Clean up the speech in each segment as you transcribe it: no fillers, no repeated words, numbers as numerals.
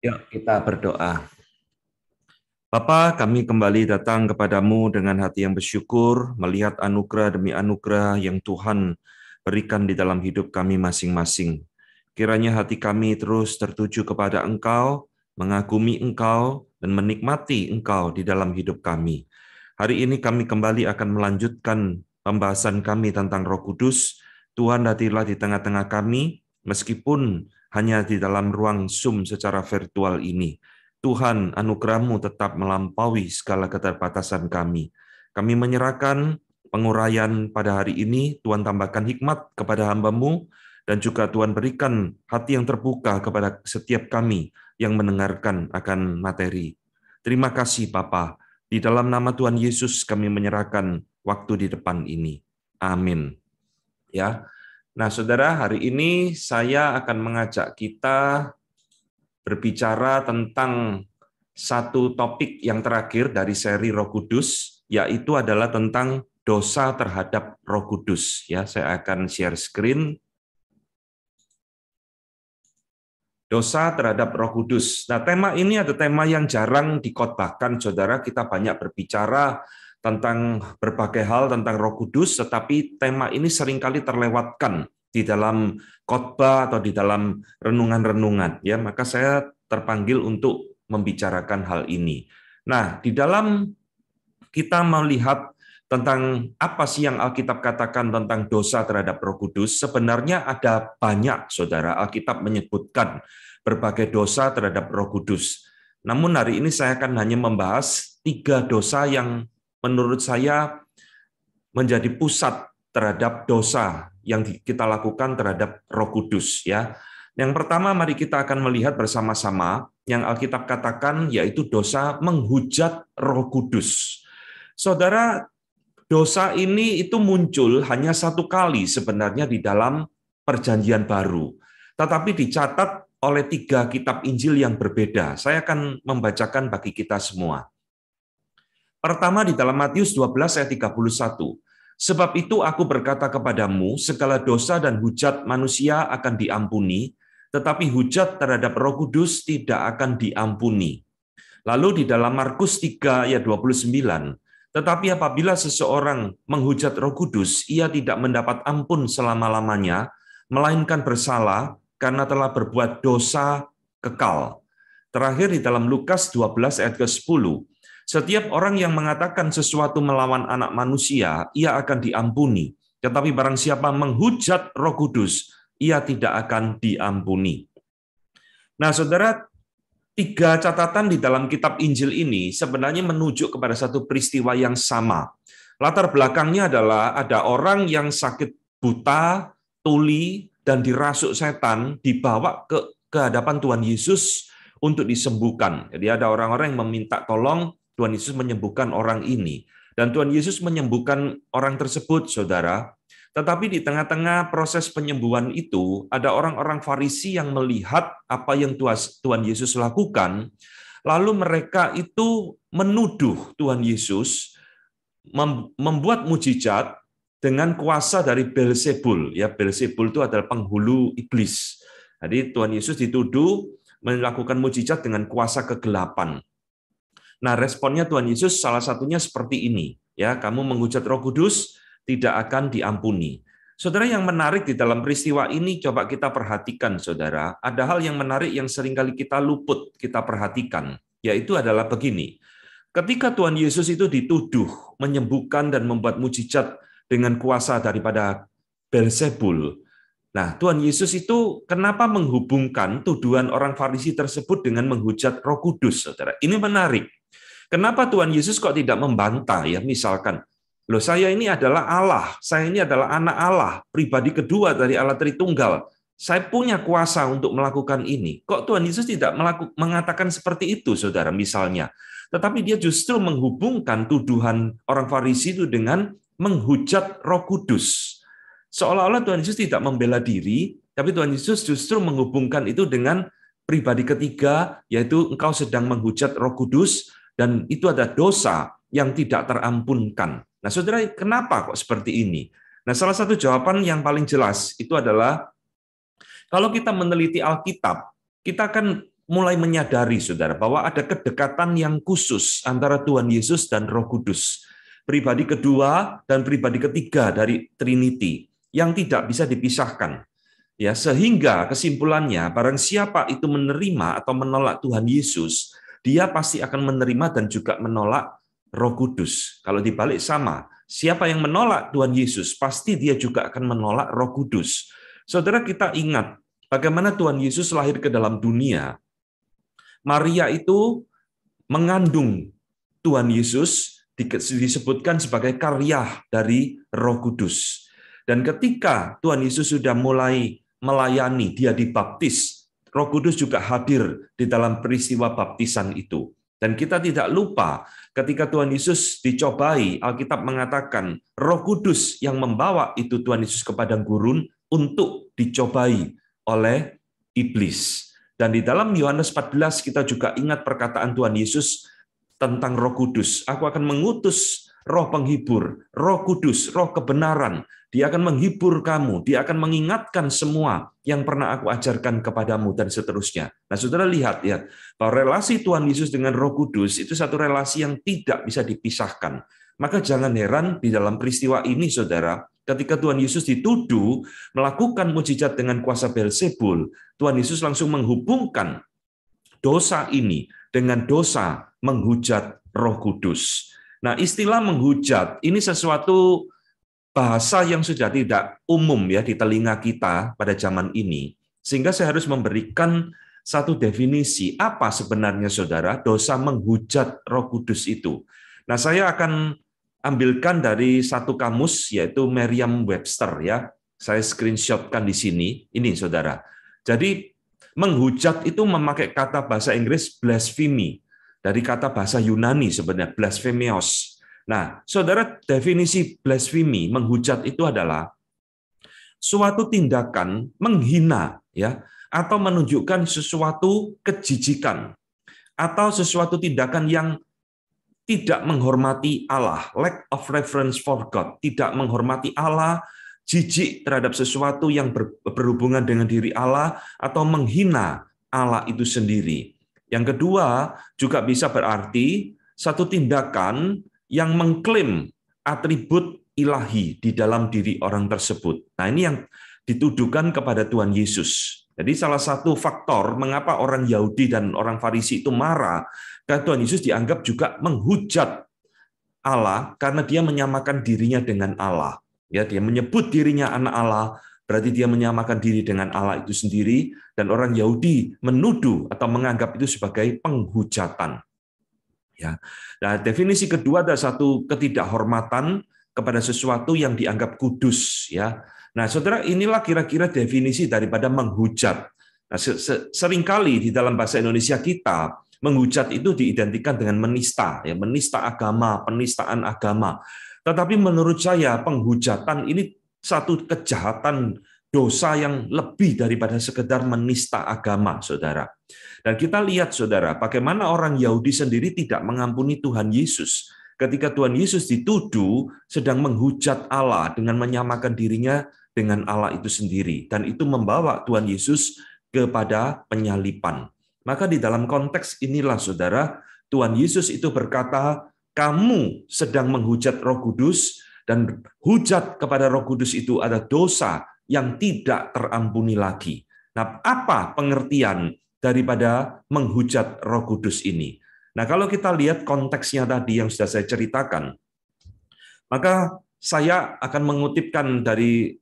Yuk kita berdoa. Bapa, kami kembali datang kepadamu dengan hati yang bersyukur, melihat anugerah demi anugerah yang Tuhan berikan di dalam hidup kami masing-masing. Kiranya hati kami terus tertuju kepada Engkau, mengagumi Engkau, dan menikmati Engkau di dalam hidup kami. Hari ini kami kembali akan melanjutkan pembahasan kami tentang Roh Kudus. Tuhan hadirlah di tengah-tengah kami, meskipun hanya di dalam ruang Zoom secara virtual ini. Tuhan, anugerah-Mu tetap melampaui segala keterbatasan kami. Kami menyerahkan penguraian pada hari ini, Tuhan tambahkan hikmat kepada hamba-Mu, dan juga Tuhan berikan hati yang terbuka kepada setiap kami yang mendengarkan akan materi. Terima kasih Bapa. Di dalam nama Tuhan Yesus kami menyerahkan waktu di depan ini. Amin. Ya. Nah, Saudara, hari ini saya akan mengajak kita berbicara tentang satu topik yang terakhir dari seri Roh Kudus, yaitu adalah tentang dosa terhadap Roh Kudus. Ya, saya akan share screen. Dosa terhadap Roh Kudus. Nah, tema ini ada tema yang jarang dikhotbahkan, Saudara. Kita banyak berbicara tentang berbagai hal tentang Roh Kudus, tetapi tema ini seringkali terlewatkan di dalam khotbah atau di dalam renungan-renungan. Ya, maka saya terpanggil untuk membicarakan hal ini. Nah, di dalam kita melihat tentang apa sih yang Alkitab katakan tentang dosa terhadap Roh Kudus, sebenarnya ada banyak, Saudara. Alkitab menyebutkan berbagai dosa terhadap Roh Kudus. Namun hari ini saya akan hanya membahas 3 dosa yang menurut saya menjadi pusat terhadap dosa yang kita lakukan terhadap Roh Kudus, ya. Yang pertama, mari kita akan melihat bersama-sama yang Alkitab katakan, yaitu dosa menghujat Roh Kudus. Saudara, dosa ini itu muncul hanya satu kali sebenarnya di dalam Perjanjian Baru, tetapi dicatat oleh 3 kitab Injil yang berbeda. Saya akan membacakan bagi kita semua. Pertama di dalam Matius 12 ayat 31. Sebab itu aku berkata kepadamu, segala dosa dan hujat manusia akan diampuni, tetapi hujat terhadap Roh Kudus tidak akan diampuni. Lalu di dalam Markus 3 ayat 29, tetapi apabila seseorang menghujat Roh Kudus, ia tidak mendapat ampun selama-lamanya, melainkan bersalah karena telah berbuat dosa kekal. Terakhir di dalam Lukas 12 ayat ke-10, setiap orang yang mengatakan sesuatu melawan anak manusia, ia akan diampuni. Tetapi barang siapa menghujat Roh Kudus, ia tidak akan diampuni. Nah, Saudara, 3 catatan di dalam kitab Injil ini sebenarnya menunjuk kepada satu peristiwa yang sama. Latar belakangnya adalah ada orang yang sakit buta, tuli, dan dirasuk setan dibawa ke hadapan Tuhan Yesus untuk disembuhkan. Jadi ada orang-orang yang meminta tolong Tuhan Yesus menyembuhkan orang ini. Dan Tuhan Yesus menyembuhkan orang tersebut, Saudara. Tetapi di tengah-tengah proses penyembuhan itu, ada orang-orang Farisi yang melihat apa yang Tuhan Yesus lakukan, lalu mereka itu menuduh Tuhan Yesus membuat mujizat dengan kuasa dari Beelzebul. Ya, Beelzebul itu adalah penghulu iblis. Jadi Tuhan Yesus dituduh melakukan mujizat dengan kuasa kegelapan. Nah, responnya Tuhan Yesus salah satunya seperti ini. Ya, kamu menghujat Roh Kudus, tidak akan diampuni. Saudara, yang menarik di dalam peristiwa ini, coba kita perhatikan, Saudara. Ada hal yang menarik yang seringkali kita luput, kita perhatikan, yaitu adalah begini. Ketika Tuhan Yesus itu dituduh menyembuhkan dan membuat mujizat dengan kuasa daripada Beelzebul, nah, Tuhan Yesus itu kenapa menghubungkan tuduhan orang Farisi tersebut dengan menghujat Roh Kudus, Saudara? Ini menarik. Kenapa Tuhan Yesus kok tidak membantah, ya, misalkan, loh, saya ini adalah Allah, saya ini adalah anak Allah, pribadi kedua dari Allah Tritunggal, saya punya kuasa untuk melakukan ini. Kok Tuhan Yesus tidak mengatakan seperti itu, Saudara, misalnya? Tetapi dia justru menghubungkan tuduhan orang Farisi itu dengan menghujat Roh Kudus. Seolah-olah Tuhan Yesus tidak membela diri, tapi Tuhan Yesus justru menghubungkan itu dengan pribadi ketiga, yaitu engkau sedang menghujat Roh Kudus, dan itu ada dosa yang tidak terampunkan. Nah, Saudara, kenapa kok seperti ini? Nah, salah satu jawaban yang paling jelas itu adalah kalau kita meneliti Alkitab, kita akan mulai menyadari, saudara, bahwa ada kedekatan yang khusus antara Tuhan Yesus dan Roh Kudus, pribadi kedua dan pribadi ketiga dari Trinity, yang tidak bisa dipisahkan. Ya, sehingga kesimpulannya, barang siapa itu menerima atau menolak Tuhan Yesus, dia pasti akan menerima dan juga menolak Roh Kudus. Kalau dibalik sama, siapa yang menolak Tuhan Yesus, pasti dia juga akan menolak Roh Kudus. Saudara, kita ingat bagaimana Tuhan Yesus lahir ke dalam dunia. Maria itu mengandung Tuhan Yesus, disebutkan sebagai karya dari Roh Kudus. Dan ketika Tuhan Yesus sudah mulai melayani, dia dibaptis, Roh Kudus juga hadir di dalam peristiwa baptisan itu. Dan kita tidak lupa ketika Tuhan Yesus dicobai, Alkitab mengatakan Roh Kudus yang membawa itu Tuhan Yesus ke padang gurun untuk dicobai oleh iblis. Dan di dalam Yohanes 14 kita juga ingat perkataan Tuhan Yesus tentang Roh Kudus. Aku akan mengutus Roh penghibur, Roh Kudus, Roh kebenaran. Dia akan menghibur kamu, dia akan mengingatkan semua yang pernah aku ajarkan kepadamu, dan seterusnya. Nah, saudara lihat ya, bahwa relasi Tuhan Yesus dengan Roh Kudus itu satu relasi yang tidak bisa dipisahkan. Maka jangan heran di dalam peristiwa ini, saudara, ketika Tuhan Yesus dituduh melakukan mujizat dengan kuasa Beelzebul, Tuhan Yesus langsung menghubungkan dosa ini dengan dosa menghujat Roh Kudus. Nah, istilah menghujat ini sesuatu bahasa yang sudah tidak umum ya di telinga kita pada zaman ini, sehingga saya harus memberikan satu definisi apa sebenarnya, saudara, dosa menghujat Roh Kudus itu. Nah, saya akan ambilkan dari satu kamus, yaitu Merriam-Webster ya. Saya screenshotkan di sini. Ini, saudara. Jadi menghujat itu memakai kata bahasa Inggris blasphemy, dari kata bahasa Yunani sebenarnya blasphemios. Nah, saudara, definisi blasphemy, menghujat itu adalah suatu tindakan menghina ya, atau menunjukkan sesuatu kejijikan atau sesuatu tindakan yang tidak menghormati Allah, lack of reverence for God, tidak menghormati Allah, jijik terhadap sesuatu yang berhubungan dengan diri Allah, atau menghina Allah itu sendiri. Yang kedua, juga bisa berarti satu tindakan yang mengklaim atribut ilahi di dalam diri orang tersebut. Nah, ini yang dituduhkan kepada Tuhan Yesus. Jadi salah satu faktor mengapa orang Yahudi dan orang Farisi itu marah, karena Tuhan Yesus dianggap juga menghujat Allah karena dia menyamakan dirinya dengan Allah. Ya, dia menyebut dirinya anak Allah, berarti dia menyamakan diri dengan Allah itu sendiri, dan orang Yahudi menuduh atau menganggap itu sebagai penghujatan. Ya. Nah, definisi kedua ada satu ketidakhormatan kepada sesuatu yang dianggap kudus. Ya. Nah, saudara, inilah kira-kira definisi daripada menghujat. Nah, seringkali di dalam bahasa Indonesia kita, menghujat itu diidentikan dengan menista, ya, menista agama, penistaan agama. Tetapi menurut saya penghujatan ini satu kejahatan dosa yang lebih daripada sekedar menista agama, saudara. Dan kita lihat, saudara, bagaimana orang Yahudi sendiri tidak mengampuni Tuhan Yesus. Ketika Tuhan Yesus dituduh sedang menghujat Allah dengan menyamakan dirinya dengan Allah itu sendiri. Dan itu membawa Tuhan Yesus kepada penyalipan. Maka di dalam konteks inilah, saudara, Tuhan Yesus itu berkata, kamu sedang menghujat Roh Kudus, dan hujat kepada Roh Kudus itu ada dosa yang tidak terampuni lagi. Nah, apa pengertian daripada menghujat Roh Kudus ini? Nah, kalau kita lihat konteksnya tadi yang sudah saya ceritakan, maka saya akan mengutipkan dari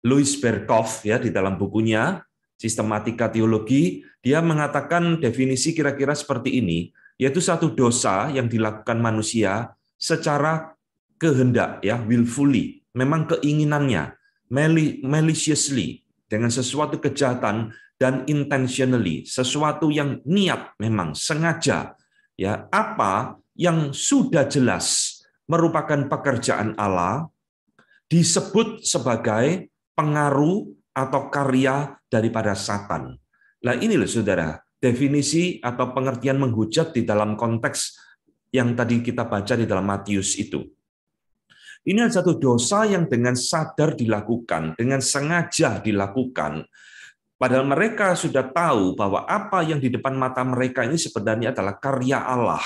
Louis Berkhof ya di dalam bukunya Sistematika Teologi. Dia mengatakan definisi kira-kira seperti ini, yaitu satu dosa yang dilakukan manusia secara kehendak ya, willfully, memang keinginannya, maliciously, dengan sesuatu kejahatan, dan intentionally, sesuatu yang niat memang sengaja ya, apa yang sudah jelas merupakan pekerjaan Allah disebut sebagai pengaruh atau karya daripada Satan. Nah, ini loh, saudara, definisi atau pengertian menghujat di dalam konteks yang tadi kita baca di dalam Matius itu. Ini adalah satu dosa yang dengan sadar dilakukan, dengan sengaja dilakukan, Padahal mereka sudah tahu bahwa apa yang di depan mata mereka ini sebenarnya adalah karya Allah.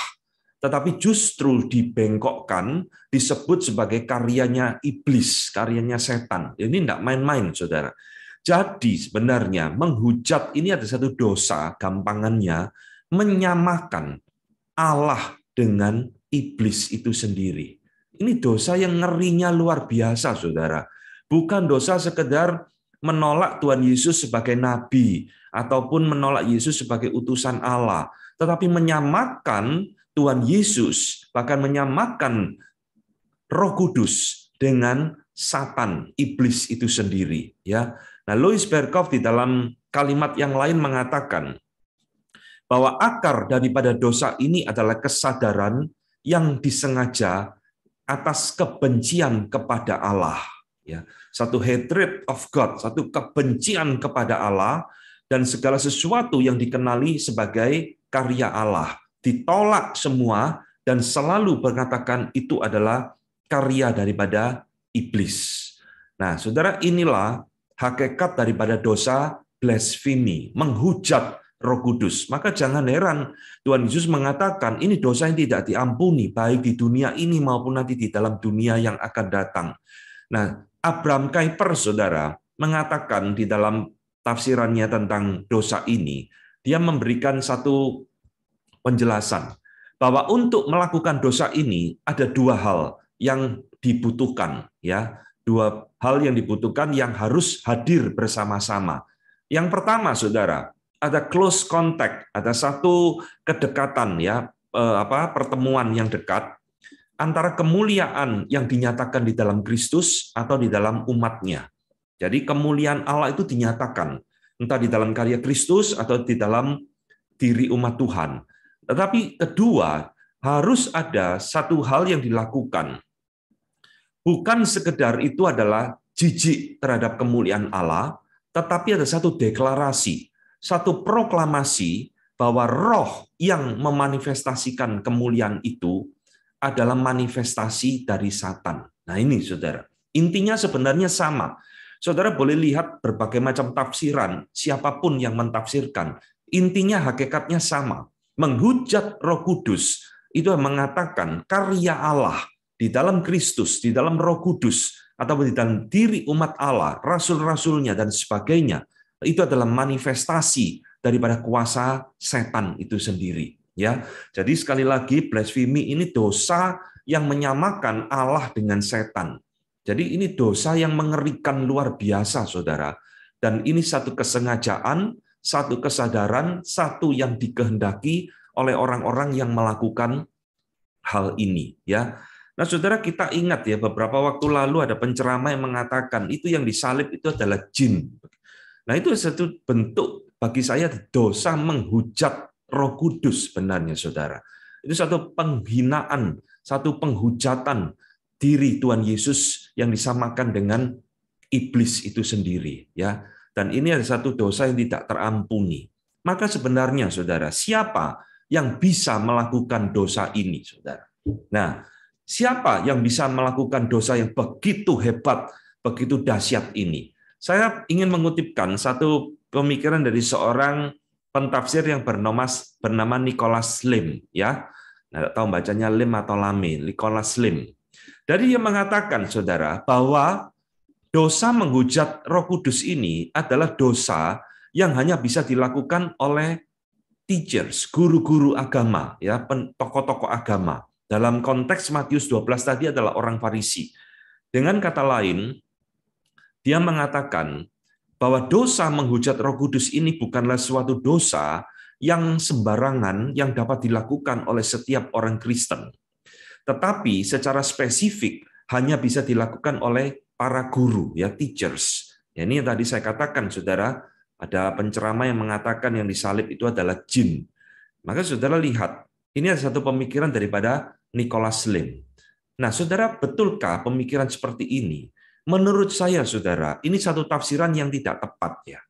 Tetapi justru dibengkokkan, disebut sebagai karyanya iblis, karyanya setan. Ini tidak main-main, saudara. Jadi sebenarnya menghujat ini ada satu dosa, gampangannya, menyamakan Allah dengan iblis itu sendiri. Ini dosa yang ngerinya luar biasa, saudara. Bukan dosa sekedar menolak Tuhan Yesus sebagai nabi, ataupun menolak Yesus sebagai utusan Allah, tetapi menyamakan Tuhan Yesus, bahkan menyamakan Roh Kudus dengan Satan, iblis itu sendiri. Ya, nah Louis Berkhof di dalam kalimat yang lain mengatakan bahwa akar daripada dosa ini adalah kesadaran yang disengaja atas kebencian kepada Allah. Ya, satu hatred of God, satu kebencian kepada Allah dan segala sesuatu yang dikenali sebagai karya Allah. Ditolak semua dan selalu mengatakan itu adalah karya daripada iblis. Nah, saudara, inilah hakikat daripada dosa blasfemi, menghujat Roh Kudus. Maka jangan heran Tuhan Yesus mengatakan ini dosa yang tidak diampuni, baik di dunia ini maupun nanti di dalam dunia yang akan datang. Nah, Abraham Kuyper, saudara, mengatakan di dalam tafsirannya tentang dosa ini, dia memberikan satu penjelasan bahwa untuk melakukan dosa ini ada dua hal yang dibutuhkan, ya, dua hal yang dibutuhkan yang harus hadir bersama-sama. Yang pertama, saudara, ada close contact, ada satu kedekatan, ya, pertemuan yang dekat antara kemuliaan yang dinyatakan di dalam Kristus atau di dalam umatnya. Jadi kemuliaan Allah itu dinyatakan entah di dalam karya Kristus atau di dalam diri umat Tuhan. Tetapi kedua, harus ada satu hal yang dilakukan. Bukan sekedar itu adalah jijik terhadap kemuliaan Allah, tetapi ada satu deklarasi, satu proklamasi bahwa roh yang memanifestasikan kemuliaan itu adalah manifestasi dari Satan. Nah ini, saudara, intinya sebenarnya sama. Saudara boleh lihat berbagai macam tafsiran, siapapun yang mentafsirkan, intinya hakikatnya sama. Menghujat Roh Kudus itu mengatakan karya Allah di dalam Kristus, di dalam Roh Kudus, atau di dalam diri umat Allah, rasul-rasulnya dan sebagainya, itu adalah manifestasi daripada kuasa setan itu sendiri. Ya, jadi sekali lagi blasfemi ini dosa yang menyamakan Allah dengan setan. Jadi ini dosa yang mengerikan luar biasa, saudara. Dan ini satu kesengajaan, satu kesadaran, satu yang dikehendaki oleh orang-orang yang melakukan hal ini. Ya, nah saudara, kita ingat ya beberapa waktu lalu ada penceramah yang mengatakan itu yang disalib itu adalah jin. Nah itu satu bentuk bagi saya dosa menghujat Roh Kudus sebenarnya, saudara. Itu satu penghinaan, satu penghujatan diri Tuhan Yesus yang disamakan dengan iblis itu sendiri, ya. Dan ini ada satu dosa yang tidak terampuni. Maka sebenarnya, saudara, siapa yang bisa melakukan dosa ini, saudara? Nah, siapa yang bisa melakukan dosa yang begitu hebat, begitu dahsyat ini? Saya ingin mengutipkan satu pemikiran dari seorang pentafsir yang bernama Nicholas Lim, ya. Nah, tahu bacanya Lim atau Lame, Nicholas Lim. Jadi dia mengatakan, saudara, bahwa dosa menghujat Roh Kudus ini adalah dosa yang hanya bisa dilakukan oleh teachers, guru-guru agama, ya, tokoh-tokoh agama. Dalam konteks Matius 12 tadi adalah orang Farisi. Dengan kata lain, dia mengatakan bahwa dosa menghujat Roh Kudus ini bukanlah suatu dosa yang sembarangan yang dapat dilakukan oleh setiap orang Kristen. Tetapi secara spesifik hanya bisa dilakukan oleh para guru, ya, teachers. Ya, ini yang tadi saya katakan, saudara, ada penceramah yang mengatakan yang disalib itu adalah jin. Maka saudara lihat, ini ada satu pemikiran daripada Nicholas Lim. Nah, saudara, betulkah pemikiran seperti ini? Menurut saya, saudara, ini satu tafsiran yang tidak tepat, ya.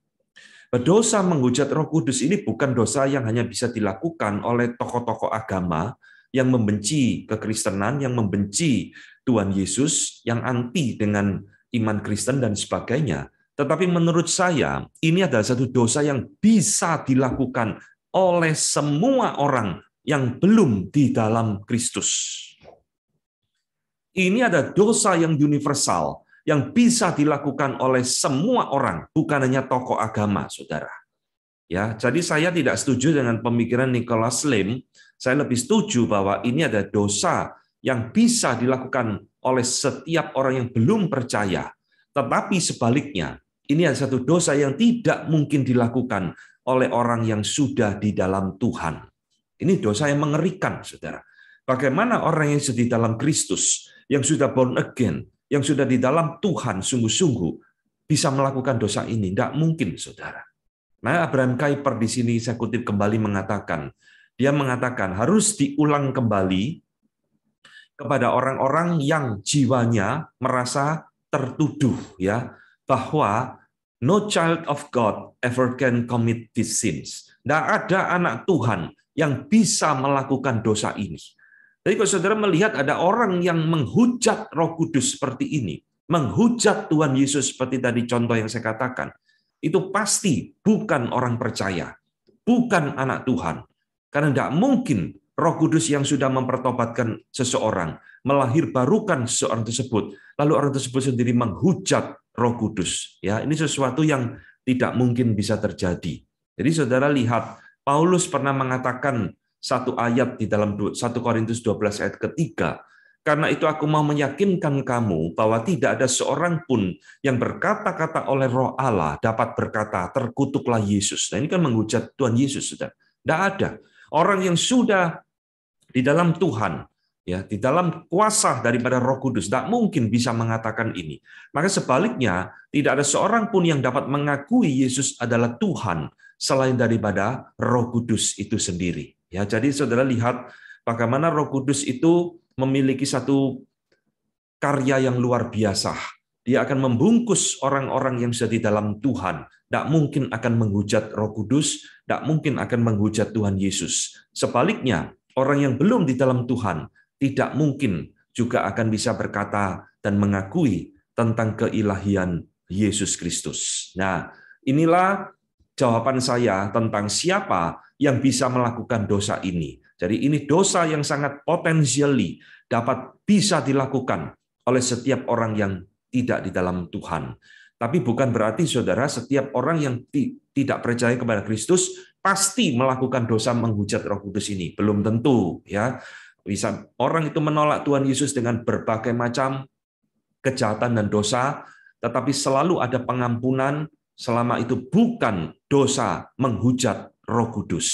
Dosa menghujat Roh Kudus ini bukan dosa yang hanya bisa dilakukan oleh tokoh-tokoh agama yang membenci kekristenan, yang membenci Tuhan Yesus, yang anti dengan iman Kristen dan sebagainya. Tetapi menurut saya, ini adalah satu dosa yang bisa dilakukan oleh semua orang yang belum di dalam Kristus. Ini ada dosa yang universal, yang bisa dilakukan oleh semua orang, bukan hanya tokoh agama, saudara. Ya, jadi saya tidak setuju dengan pemikiran Nicholas Lim. Saya lebih setuju bahwa ini ada dosa yang bisa dilakukan oleh setiap orang yang belum percaya. Tetapi sebaliknya, ini ada satu dosa yang tidak mungkin dilakukan oleh orang yang sudah di dalam Tuhan. Ini dosa yang mengerikan, saudara. Bagaimana orang yang sudah di dalam Kristus, yang sudah born again, yang sudah di dalam Tuhan sungguh-sungguh, bisa melakukan dosa ini? Tidak mungkin, saudara. Nah, Abraham Kuyper di sini saya kutip kembali mengatakan, dia mengatakan harus diulang kembali kepada orang-orang yang jiwanya merasa tertuduh, ya, bahwa no child of God ever can commit these sins. Tidak ada anak Tuhan yang bisa melakukan dosa ini. Jadi kalau saudara melihat ada orang yang menghujat Roh Kudus seperti ini, menghujat Tuhan Yesus seperti tadi contoh yang saya katakan, itu pasti bukan orang percaya, bukan anak Tuhan. Karena tidak mungkin Roh Kudus yang sudah mempertobatkan seseorang, melahirbarukan seseorang tersebut, lalu orang tersebut sendiri menghujat Roh Kudus. Ya, ini sesuatu yang tidak mungkin bisa terjadi. Jadi saudara lihat, Paulus pernah mengatakan satu ayat di dalam 1 Korintus 12 ayat ketiga, karena itu aku mau meyakinkan kamu bahwa tidak ada seorang pun yang berkata-kata oleh Roh Allah dapat berkata, terkutuklah Yesus. Nah, ini kan menghujat Tuhan Yesus, saudara. Tidak ada. Orang yang sudah di dalam Tuhan, ya, di dalam kuasa daripada Roh Kudus, tidak mungkin bisa mengatakan ini. Maka sebaliknya, tidak ada seorang pun yang dapat mengakui Yesus adalah Tuhan selain daripada Roh Kudus itu sendiri. Ya, jadi saudara lihat bagaimana Roh Kudus itu memiliki satu karya yang luar biasa. Dia akan membungkus orang-orang yang sudah di dalam Tuhan. Tidak mungkin akan menghujat Roh Kudus, tidak mungkin akan menghujat Tuhan Yesus. Sebaliknya, orang yang belum di dalam Tuhan tidak mungkin juga akan bisa berkata dan mengakui tentang keilahian Yesus Kristus. Nah, inilah jawaban saya tentang siapa yang bisa melakukan dosa ini. Jadi ini dosa yang sangat potensially dapat bisa dilakukan oleh setiap orang yang tidak di dalam Tuhan. Tapi bukan berarti saudara setiap orang yang tidak percaya kepada Kristus pasti melakukan dosa menghujat Roh Kudus ini. Belum tentu, ya. Bisa orang itu menolak Tuhan Yesus dengan berbagai macam kejahatan dan dosa, tetapi selalu ada pengampunan selama itu bukan dosa menghujat Roh Kudus.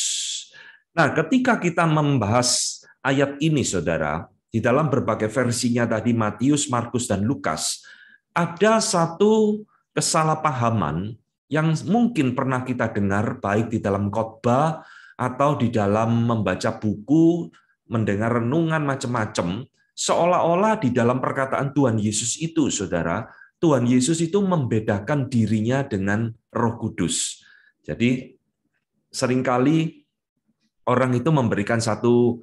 Nah, ketika kita membahas ayat ini, saudara, di dalam berbagai versinya tadi Matius, Markus, dan Lukas, ada satu kesalahpahaman yang mungkin pernah kita dengar baik di dalam khotbah atau di dalam membaca buku, mendengar renungan macam-macam, seolah-olah di dalam perkataan Tuhan Yesus itu, saudara, Tuhan Yesus itu membedakan dirinya dengan Roh Kudus. Jadi seringkali orang itu memberikan satu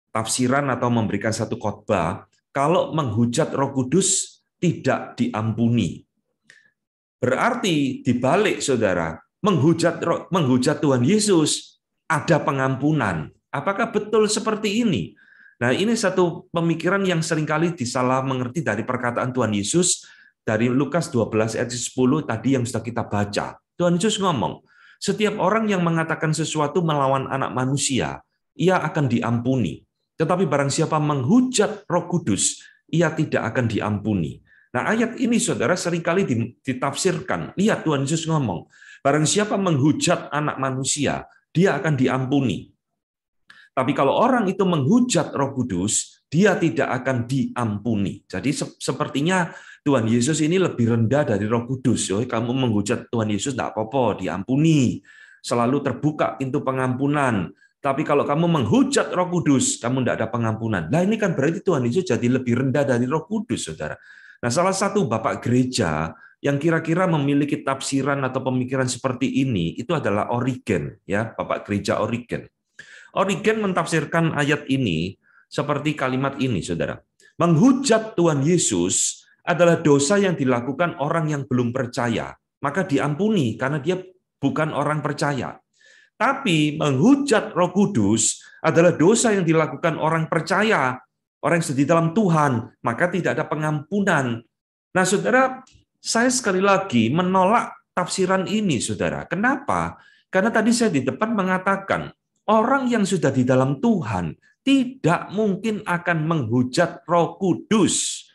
tafsiran atau memberikan satu khotbah, kalau menghujat Roh Kudus tidak diampuni. Berarti dibalik, saudara, menghujat Tuhan Yesus ada pengampunan. Apakah betul seperti ini? Nah, ini satu pemikiran yang seringkali disalah mengerti dari perkataan Tuhan Yesus dari Lukas 12 ayat 10 tadi yang sudah kita baca. Tuhan Yesus ngomong, setiap orang yang mengatakan sesuatu melawan anak manusia, ia akan diampuni. Tetapi barang siapa menghujat Roh Kudus, ia tidak akan diampuni. Nah, ayat ini, saudara, seringkali ditafsirkan. Lihat, Tuhan Yesus ngomong, barang siapa menghujat anak manusia, dia akan diampuni. Tapi kalau orang itu menghujat Roh Kudus, dia tidak akan diampuni. Jadi sepertinya Tuhan Yesus ini lebih rendah dari Roh Kudus. Kamu menghujat Tuhan Yesus, tidak apa-apa, diampuni. Selalu terbuka pintu pengampunan. Tapi kalau kamu menghujat Roh Kudus, kamu tidak ada pengampunan. Nah, ini kan berarti Tuhan Yesus jadi lebih rendah dari Roh Kudus, saudara. Nah, salah satu bapak gereja yang kira-kira memiliki tafsiran atau pemikiran seperti ini itu adalah Origen, ya, bapak gereja Origen. Origen mentafsirkan ayat ini seperti kalimat ini, saudara. Menghujat Tuhan Yesus adalah dosa yang dilakukan orang yang belum percaya, maka diampuni karena dia bukan orang percaya. Tapi menghujat Roh Kudus adalah dosa yang dilakukan orang percaya, orang yang sedih dalam Tuhan, maka tidak ada pengampunan. Nah, saudara, saya sekali lagi menolak tafsiran ini, saudara. Kenapa? Karena tadi saya di depan mengatakan, orang yang sudah di dalam Tuhan tidak mungkin akan menghujat Roh Kudus.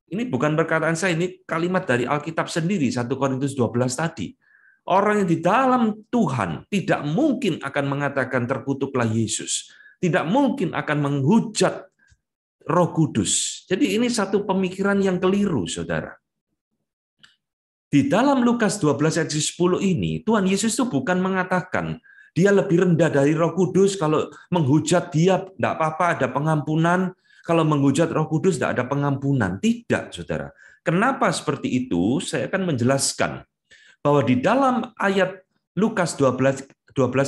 Ini bukan perkataan saya, ini kalimat dari Alkitab sendiri, 1 Korintus 12 tadi. Orang yang di dalam Tuhan tidak mungkin akan mengatakan terkutuklah Yesus. Tidak mungkin akan menghujat Roh Kudus. Jadi ini satu pemikiran yang keliru, saudara. Di dalam Lukas 12 ayat 10 ini, Tuhan Yesus itu bukan mengatakan dia lebih rendah dari Roh Kudus, kalau menghujat dia tidak apa-apa, ada pengampunan. Kalau menghujat Roh Kudus tidak ada pengampunan. Tidak, saudara. Kenapa seperti itu? Saya akan menjelaskan bahwa di dalam ayat Lukas 12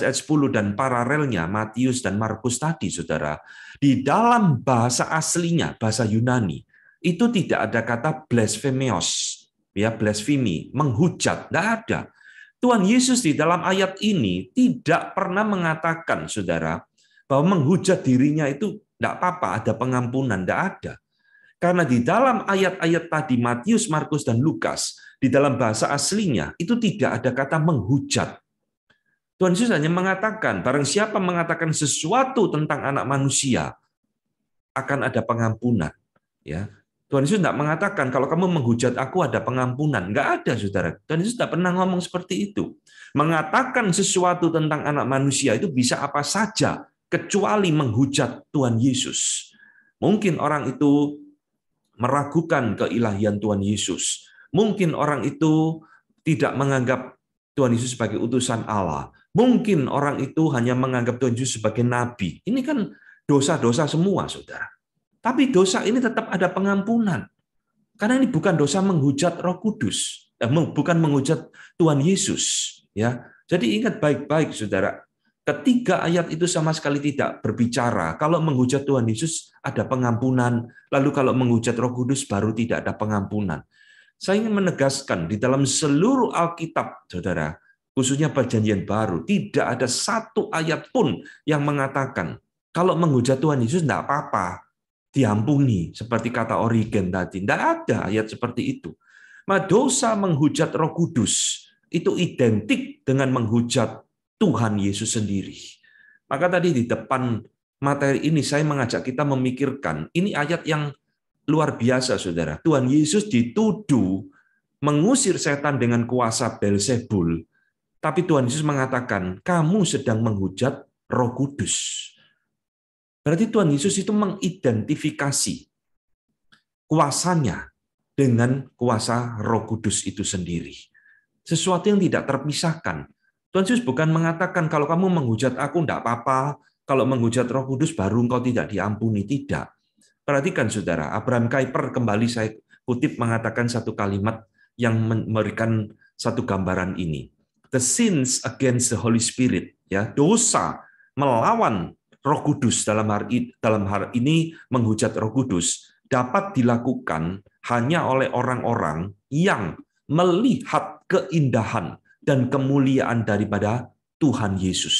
ayat 10 dan paralelnya Matius dan Markus tadi, saudara, di dalam bahasa aslinya, bahasa Yunani, itu tidak ada kata blasphemios, ya, blasphemy, menghujat, tidak ada. Tuhan Yesus di dalam ayat ini tidak pernah mengatakan, saudara, bahwa menghujat dirinya itu tidak apa-apa, ada pengampunan, tidak ada. Karena di dalam ayat-ayat tadi Matius, Markus, dan Lukas, di dalam bahasa aslinya itu tidak ada kata menghujat. Tuhan Yesus hanya mengatakan, barang siapa mengatakan sesuatu tentang anak manusia, akan ada pengampunan. Ya, Tuhan Yesus tidak mengatakan, kalau kamu menghujat aku ada pengampunan. Nggak ada, saudara. Tuhan Yesus tidak pernah ngomong seperti itu. Mengatakan sesuatu tentang anak manusia itu bisa apa saja, kecuali menghujat Tuhan Yesus. Mungkin orang itu meragukan keilahian Tuhan Yesus. Mungkin orang itu tidak menganggap Tuhan Yesus sebagai utusan Allah. Mungkin orang itu hanya menganggap Tuhan Yesus sebagai nabi. Ini kan dosa-dosa semua, saudara. Tapi dosa ini tetap ada pengampunan. Karena ini bukan dosa menghujat Roh Kudus, bukan menghujat Tuhan Yesus. Ya, jadi ingat baik-baik, saudara. Ketiga ayat itu sama sekali tidak berbicara kalau menghujat Tuhan Yesus ada pengampunan, lalu kalau menghujat Roh Kudus baru tidak ada pengampunan. Saya ingin menegaskan di dalam seluruh Alkitab, saudara, khususnya Perjanjian Baru, tidak ada satu ayat pun yang mengatakan kalau menghujat Tuhan Yesus tidak apa-apa, diampuni, seperti kata Origen tadi. Tidak ada ayat seperti itu. Nah, dosa menghujat Roh Kudus itu identik dengan menghujat Tuhan Yesus sendiri. Maka tadi di depan materi ini saya mengajak kita memikirkan, ini ayat yang luar biasa, saudara. Tuhan Yesus dituduh mengusir setan dengan kuasa Beelzebul, tapi Tuhan Yesus mengatakan, kamu sedang menghujat Roh Kudus. Berarti Tuhan Yesus itu mengidentifikasi kuasanya dengan kuasa Roh Kudus itu sendiri. Sesuatu yang tidak terpisahkan. Tuhan Yesus bukan mengatakan kalau kamu menghujat aku tidak apa-apa, kalau menghujat Roh Kudus baru engkau tidak diampuni. Tidak. Perhatikan, saudara, Abraham Kuyper kembali saya kutip mengatakan satu kalimat yang memberikan satu gambaran ini. The sins against the Holy Spirit, ya, dosa melawan Roh Kudus, dalam hal ini menghujat Roh Kudus, dapat dilakukan hanya oleh orang-orang yang melihat keindahan dan kemuliaan daripada Tuhan Yesus.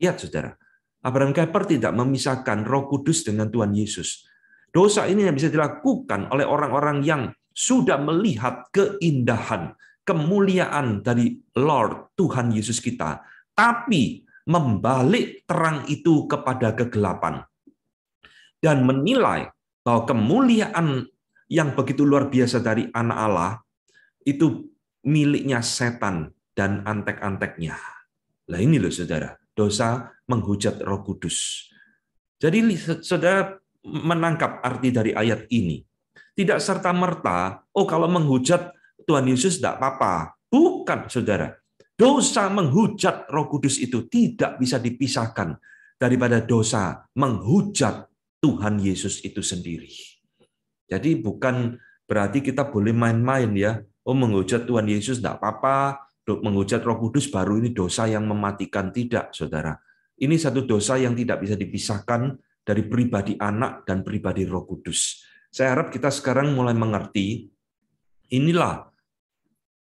Lihat, saudara, Abraham Kuyper tidak memisahkan Roh Kudus dengan Tuhan Yesus. Dosa ini yang bisa dilakukan oleh orang-orang yang sudah melihat keindahan, kemuliaan dari Lord Tuhan Yesus kita, tapi membalik terang itu kepada kegelapan dan menilai bahwa kemuliaan yang begitu luar biasa dari anak Allah itu miliknya setan dan antek-anteknya. Nah ini loh, saudara, dosa menghujat Roh Kudus. Jadi saudara menangkap arti dari ayat ini. Tidak serta-merta, oh kalau menghujat Tuhan Yesus tidak apa-apa. Bukan, saudara. Dosa menghujat Roh Kudus itu tidak bisa dipisahkan daripada dosa menghujat Tuhan Yesus itu sendiri. Jadi bukan berarti kita boleh main-main, ya. Oh, menghujat Tuhan Yesus tidak apa-apa, menghujat Roh Kudus baru ini dosa yang mematikan. Tidak, saudara. Ini satu dosa yang tidak bisa dipisahkan dari pribadi anak dan pribadi Roh Kudus. Saya harap kita sekarang mulai mengerti, inilah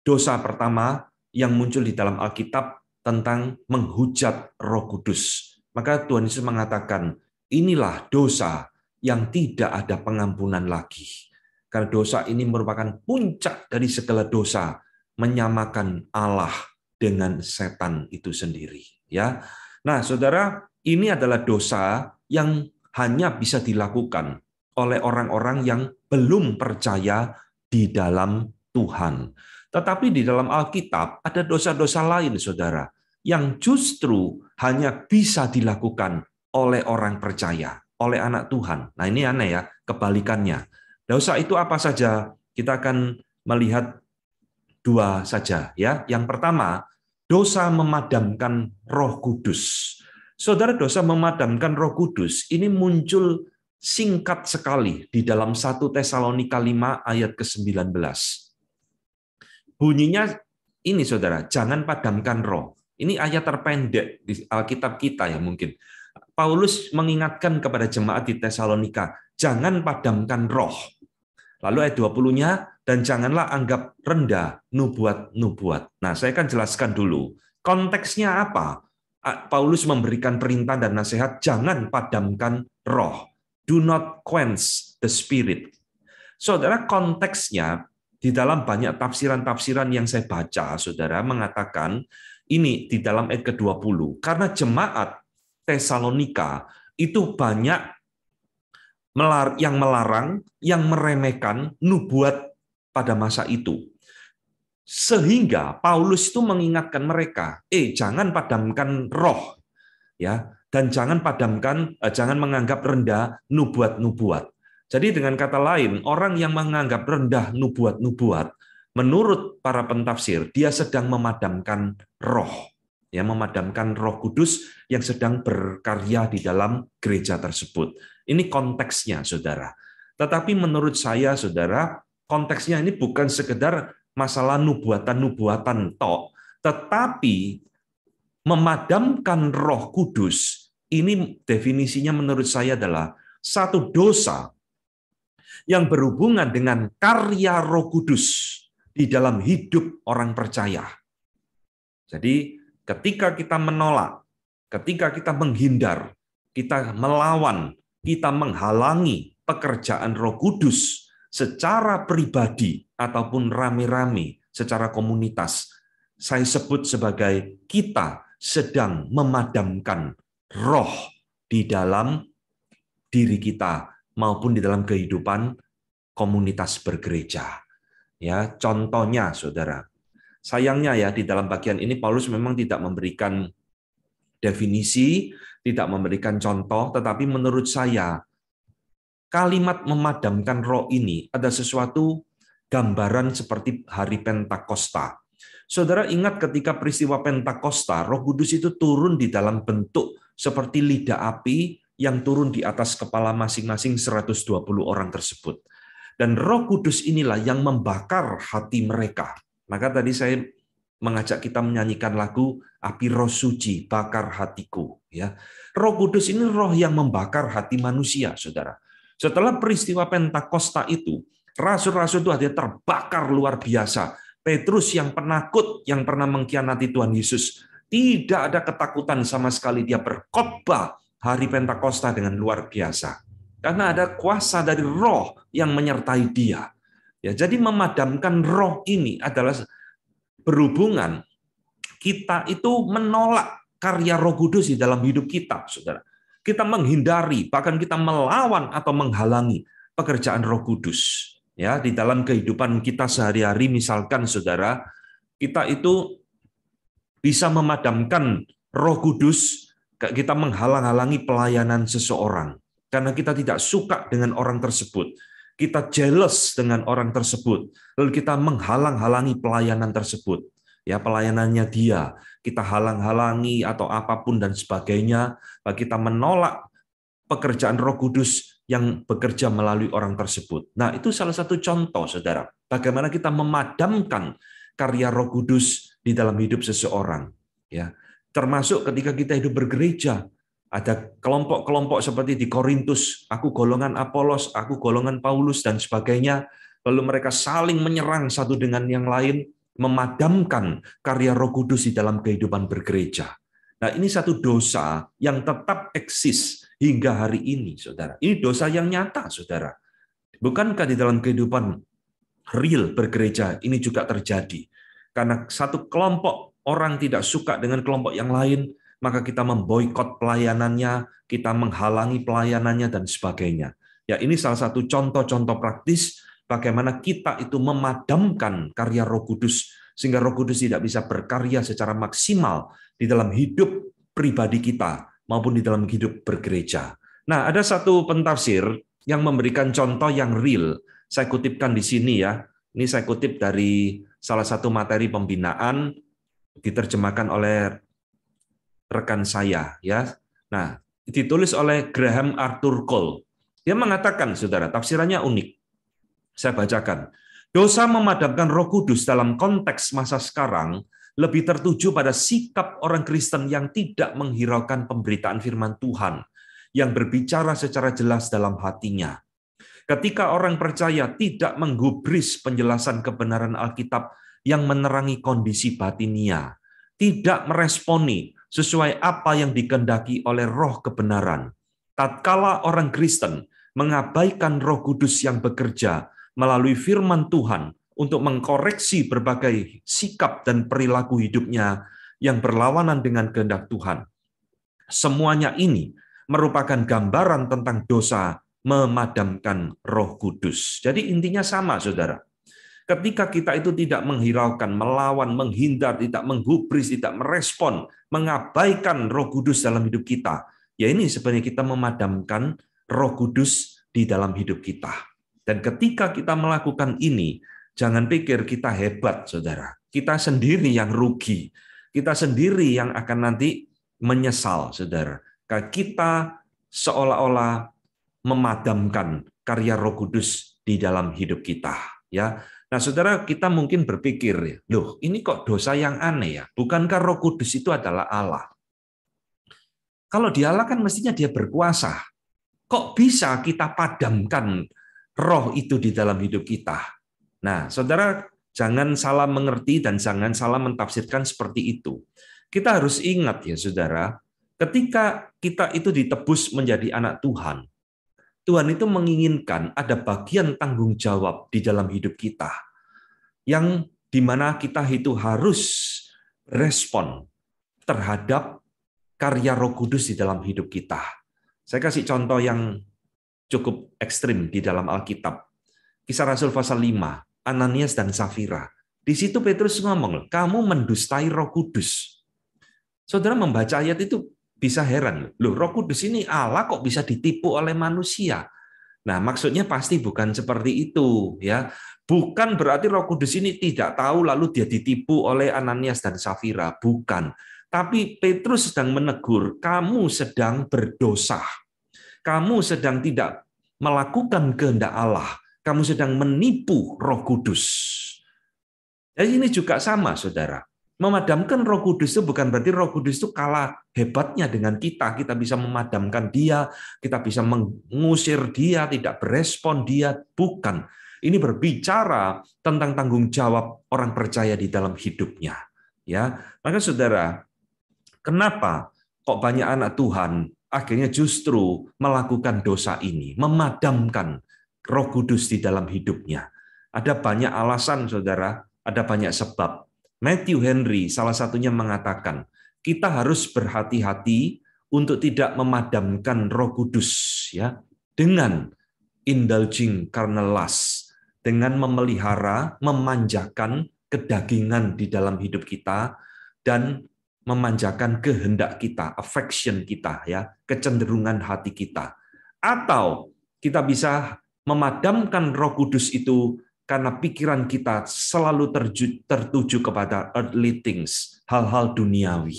dosa pertama yang muncul di dalam Alkitab tentang menghujat Roh Kudus. Maka Tuhan Yesus mengatakan, inilah dosa yang tidak ada pengampunan lagi. Karena dosa ini merupakan puncak dari segala dosa, menyamakan Allah dengan setan itu sendiri. Ya, nah saudara, ini adalah dosa yang hanya bisa dilakukan oleh orang-orang yang belum percaya di dalam Tuhan. Tetapi di dalam Alkitab ada dosa-dosa lain, saudara, yang justru hanya bisa dilakukan oleh orang percaya, oleh anak Tuhan. Nah ini aneh ya, kebalikannya. Dosa itu apa saja? Kita akan melihat dua saja ya. Yang pertama, dosa memadamkan Roh Kudus. Saudara, dosa memadamkan Roh Kudus ini muncul singkat sekali di dalam 1 Tesalonika 5 ayat ke-19. Bunyinya ini saudara, jangan padamkan roh. Ini ayat terpendek di Alkitab kita ya mungkin. Paulus mengingatkan kepada jemaat di Tesalonika, jangan padamkan roh. Lalu ayat 20-nya, dan janganlah anggap rendah nubuat-nubuat. Nah, saya akan jelaskan dulu. Konteksnya apa? Paulus memberikan perintah dan nasihat, jangan padamkan roh. Do not quench the spirit. Saudara, konteksnya di dalam banyak tafsiran-tafsiran yang saya baca, saudara, mengatakan ini di dalam ayat ke-20. Karena jemaat Tesalonika itu banyak yang melarang, yang meremehkan nubuat pada masa itu. Sehingga Paulus itu mengingatkan mereka, jangan padamkan roh, ya, dan jangan menganggap rendah nubuat-nubuat. Jadi dengan kata lain, orang yang menganggap rendah nubuat-nubuat, menurut para pentafsir, dia sedang memadamkan roh, ya, memadamkan Roh Kudus yang sedang berkarya di dalam gereja tersebut. Ini konteksnya, saudara. Tetapi menurut saya, saudara, konteksnya ini bukan sekedar masalah nubuatan-nubuatan tok, tetapi memadamkan Roh Kudus, ini definisinya menurut saya adalah satu dosa yang berhubungan dengan karya Roh Kudus di dalam hidup orang percaya. Jadi ketika kita menolak, ketika kita menghindar, kita melawan, kita menghalangi pekerjaan Roh Kudus secara pribadi ataupun rame-rame secara komunitas, saya sebut sebagai kita sedang memadamkan roh di dalam diri kita maupun di dalam kehidupan komunitas bergereja. Ya, contohnya saudara. Sayangnya ya di dalam bagian ini Paulus memang tidak memberikan definisi, tidak memberikan contoh, tetapi menurut saya kalimat memadamkan roh ini ada sesuatu gambaran seperti hari Pentakosta. Saudara ingat ketika peristiwa Pentakosta, Roh Kudus itu turun di dalam bentuk seperti lidah api yang turun di atas kepala masing-masing 120 orang tersebut. Dan Roh Kudus inilah yang membakar hati mereka. Maka tadi saya mengajak kita menyanyikan lagu Api Roh Suci, bakar hatiku. Ya, Roh Kudus ini roh yang membakar hati manusia, saudara. Setelah peristiwa Pentakosta itu, rasul-rasul itu hatinya terbakar luar biasa. Petrus yang penakut, yang pernah mengkhianati Tuhan Yesus, tidak ada ketakutan sama sekali. Dia berkhotbah hari Pentakosta dengan luar biasa. Karena ada kuasa dari roh yang menyertai dia. Ya, jadi memadamkan roh ini adalah berhubungan kita itu menolak karya Roh Kudus di dalam hidup kita, saudara. Kita menghindari, bahkan kita melawan atau menghalangi pekerjaan Roh Kudus. Ya, di dalam kehidupan kita sehari-hari, misalkan saudara, kita itu bisa memadamkan Roh Kudus, kita menghalang-halangi pelayanan seseorang karena kita tidak suka dengan orang tersebut. Kita jealous dengan orang tersebut, lalu kita menghalang-halangi pelayanan tersebut. Ya, pelayanannya dia, kita halang-halangi atau apapun dan sebagainya, kita menolak pekerjaan Roh Kudus yang bekerja melalui orang tersebut. Nah, itu salah satu contoh, saudara, bagaimana kita memadamkan karya Roh Kudus di dalam hidup seseorang. Ya, termasuk ketika kita hidup bergereja, ada kelompok-kelompok seperti di Korintus, aku golongan Apolos, aku golongan Paulus, dan sebagainya. Lalu mereka saling menyerang satu dengan yang lain. memadamkan karya Roh Kudus di dalam kehidupan bergereja. Nah, ini satu dosa yang tetap eksis hingga hari ini, saudara. Ini dosa yang nyata, saudara. Bukankah di dalam kehidupan real bergereja ini juga terjadi? Karena satu kelompok orang tidak suka dengan kelompok yang lain, maka kita memboikot pelayanannya, kita menghalangi pelayanannya, dan sebagainya. Ya, ini salah satu contoh-contoh praktis bagaimana kita itu memadamkan karya Roh Kudus, sehingga Roh Kudus tidak bisa berkarya secara maksimal di dalam hidup pribadi kita maupun di dalam hidup bergereja. Nah, ada satu pentafsir yang memberikan contoh yang real. Saya kutipkan di sini ya. Ini saya kutip dari salah satu materi pembinaan diterjemahkan oleh rekan saya ya. Nah, ditulis oleh Graham Arthur Cole. Dia mengatakan, saudara, tafsirannya unik. Saya bacakan. Dosa memadamkan Roh Kudus dalam konteks masa sekarang lebih tertuju pada sikap orang Kristen yang tidak menghiraukan pemberitaan firman Tuhan, yang berbicara secara jelas dalam hatinya. Ketika orang percaya tidak menggubris penjelasan kebenaran Alkitab yang menerangi kondisi batinia, tidak meresponi sesuai apa yang dikehendaki oleh roh kebenaran. Tatkala orang Kristen mengabaikan Roh Kudus yang bekerja melalui firman Tuhan untuk mengkoreksi berbagai sikap dan perilaku hidupnya yang berlawanan dengan kehendak Tuhan. Semuanya ini merupakan gambaran tentang dosa memadamkan Roh Kudus. Jadi intinya sama, saudara. Ketika kita itu tidak menghiraukan, melawan, menghindar, tidak menggubris, tidak merespon, mengabaikan Roh Kudus dalam hidup kita, ya ini sebenarnya kita memadamkan Roh Kudus di dalam hidup kita. Dan ketika kita melakukan ini, jangan pikir kita hebat, saudara. Kita sendiri yang rugi. Kita sendiri yang akan nanti menyesal, saudara. Karena kita seolah-olah memadamkan karya Roh Kudus di dalam hidup kita. Ya, nah, saudara, kita mungkin berpikir, loh, ini kok dosa yang aneh ya? Bukankah Roh Kudus itu adalah Allah? Kalau dia Allah kan mestinya dia berkuasa. Kok bisa kita padamkan roh itu di dalam hidup kita? Nah, saudara, jangan salah mengerti dan jangan salah mentafsirkan seperti itu. Kita harus ingat ya, saudara, ketika kita itu ditebus menjadi anak Tuhan, Tuhan itu menginginkan ada bagian tanggung jawab di dalam hidup kita, yang dimana kita itu harus respon terhadap karya Roh Kudus di dalam hidup kita. Saya kasih contoh yang cukup ekstrim di dalam Alkitab. Kisah Rasul pasal 5, Ananias dan Safira. Di situ Petrus ngomong, kamu mendustai Roh Kudus. Saudara membaca ayat itu bisa heran. Loh, Roh Kudus ini Allah kok bisa ditipu oleh manusia? Nah, maksudnya pasti bukan seperti itu, ya. Bukan berarti Roh Kudus ini tidak tahu lalu dia ditipu oleh Ananias dan Safira, bukan. Tapi Petrus sedang menegur, kamu sedang berdosa. Kamu sedang tidak melakukan kehendak Allah. Kamu sedang menipu Roh Kudus. Jadi ini juga sama, saudara. Memadamkan Roh Kudus itu bukan berarti Roh Kudus itu kalah hebatnya dengan kita. Kita bisa memadamkan dia, kita bisa mengusir dia, tidak berespon dia. Bukan. Ini berbicara tentang tanggung jawab orang percaya di dalam hidupnya. Ya, maka saudara, kenapa kok banyak anak Tuhan akhirnya justru melakukan dosa ini, memadamkan Roh Kudus di dalam hidupnya? Ada banyak alasan, saudara, ada banyak sebab. Matthew Henry salah satunya mengatakan, kita harus berhati-hati untuk tidak memadamkan Roh Kudus ya, dengan indulging carnal lust, dengan memelihara, memanjakan kedagingan di dalam hidup kita dan memanjakan kehendak kita, affection kita ya, kecenderungan hati kita. Atau kita bisa memadamkan Roh Kudus itu karena pikiran kita selalu tertuju kepada earthly things, hal-hal duniawi.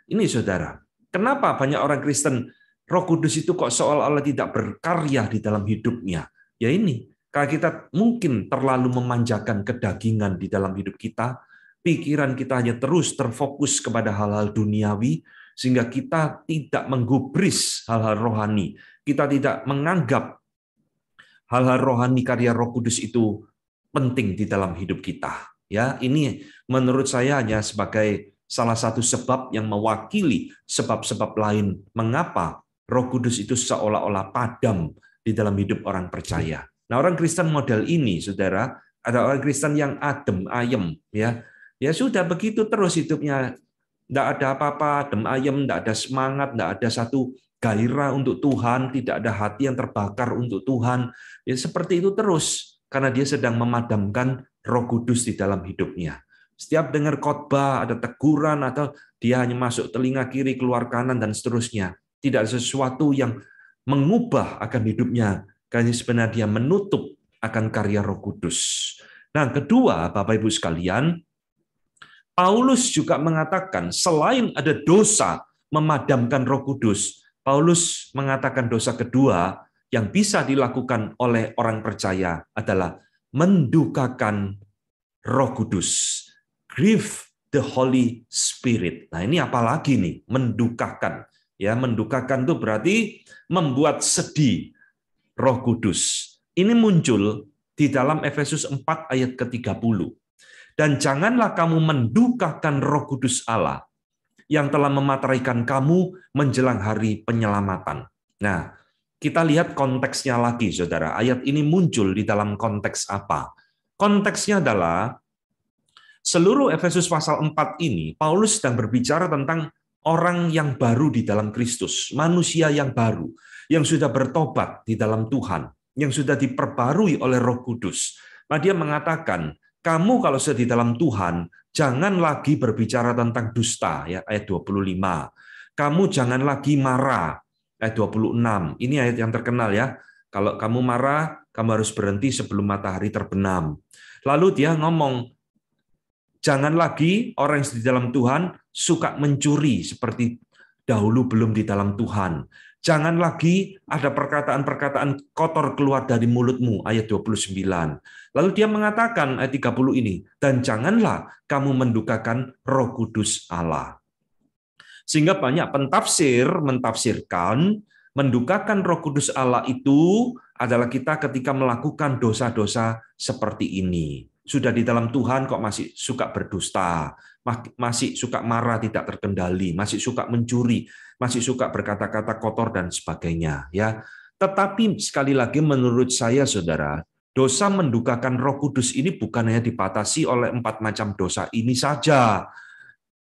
Ini saudara, kenapa banyak orang Kristen Roh Kudus itu kok seolah-olah tidak berkarya di dalam hidupnya? Ya ini, karena kita mungkin terlalu memanjakan kedagingan di dalam hidup kita, pikiran kita hanya terus terfokus kepada hal-hal duniawi, sehingga kita tidak menggubris hal-hal rohani. Kita tidak menganggap hal-hal rohani karya Roh Kudus itu penting di dalam hidup kita. Ya, ini menurut saya hanya sebagai salah satu sebab yang mewakili sebab-sebab lain mengapa Roh Kudus itu seolah-olah padam di dalam hidup orang percaya. Nah, orang Kristen model ini, Saudara, ada orang Kristen yang adem ayem, ya. Ya sudah begitu terus hidupnya. Tidak ada apa-apa, adem ayem, tidak ada semangat, tidak ada satu gairah untuk Tuhan, tidak ada hati yang terbakar untuk Tuhan. Ya seperti itu terus karena dia sedang memadamkan Roh Kudus di dalam hidupnya. Setiap dengar khotbah ada teguran atau dia hanya masuk telinga kiri keluar kanan dan seterusnya. Tidak ada sesuatu yang mengubah akan hidupnya karena sebenarnya dia menutup akan karya Roh Kudus. Nah, kedua, Bapak Ibu sekalian, Paulus juga mengatakan selain ada dosa memadamkan Roh Kudus, Paulus mengatakan dosa kedua yang bisa dilakukan oleh orang percaya adalah mendukakan Roh Kudus. Grieve the Holy Spirit. Nah, ini apalagi nih? Mendukakan. Ya, mendukakan itu berarti membuat sedih Roh Kudus. Ini muncul di dalam Efesus 4 ayat ke-30. Dan janganlah kamu mendukakan Roh Kudus Allah yang telah memateraikan kamu menjelang hari penyelamatan. Nah, kita lihat konteksnya lagi, Saudara. Ayat ini muncul di dalam konteks apa? Konteksnya adalah seluruh Efesus pasal 4 ini, Paulus sedang berbicara tentang orang yang baru di dalam Kristus, manusia yang baru, yang sudah bertobat di dalam Tuhan, yang sudah diperbarui oleh Roh Kudus. Nah, dia mengatakan, kamu kalau sudah di dalam Tuhan, jangan lagi berbicara tentang dusta, ya ayat 25. Kamu jangan lagi marah, ayat 26. Ini ayat yang terkenal ya. Kalau kamu marah, kamu harus berhenti sebelum matahari terbenam. Lalu dia ngomong, jangan lagi orang yang di dalam Tuhan suka mencuri seperti dahulu belum di dalam Tuhan. Jangan lagi ada perkataan-perkataan kotor keluar dari mulutmu, ayat 29. Lalu dia mengatakan, ayat 30 ini, dan janganlah kamu mendukakan Roh Kudus Allah. Sehingga banyak pentafsir mentafsirkan, mendukakan Roh Kudus Allah itu adalah kita ketika melakukan dosa-dosa seperti ini. Sudah di dalam Tuhan kok masih suka berdusta, masih suka marah tidak terkendali, masih suka mencuri, masih suka berkata-kata kotor dan sebagainya, ya. Tetapi sekali lagi menurut saya, Saudara, dosa mendukakan Roh Kudus ini bukan hanya dibatasi oleh 4 macam dosa ini saja.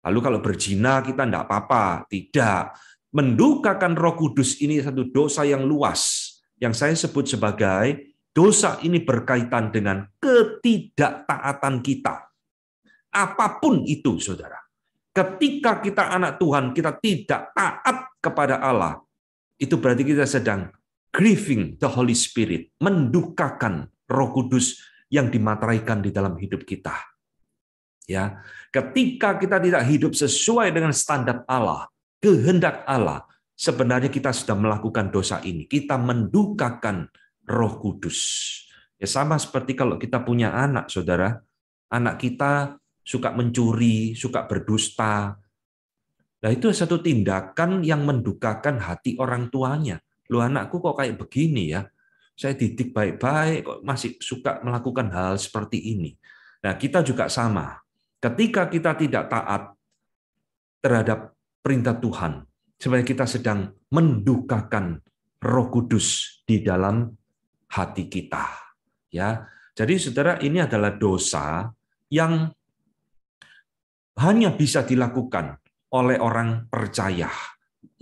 Lalu kalau berzina kita enggak apa-apa, tidak. Mendukakan Roh Kudus ini satu dosa yang luas yang saya sebut sebagai dosa ini berkaitan dengan ketidaktaatan kita. Apapun itu, Saudara. Ketika kita anak Tuhan, kita tidak taat kepada Allah, itu berarti kita sedang grieving the Holy Spirit, mendukakan Roh Kudus yang dimateraikan di dalam hidup kita. Ya, ketika kita tidak hidup sesuai dengan standar Allah, kehendak Allah, sebenarnya kita sudah melakukan dosa ini. Kita mendukakan Roh Kudus. Ya sama seperti kalau kita punya anak, Saudara. Anak kita suka mencuri, suka berdusta. Nah, itu satu tindakan yang mendukakan hati orang tuanya. Loh, anakku kok kayak begini ya? Saya didik baik-baik, kok masih suka melakukan hal seperti ini. Nah, kita juga sama. Ketika kita tidak taat terhadap perintah Tuhan, sebenarnya kita sedang mendukakan Roh Kudus di dalam hati kita. Ya, jadi Saudara, ini adalah dosa yang hanya bisa dilakukan oleh orang percaya,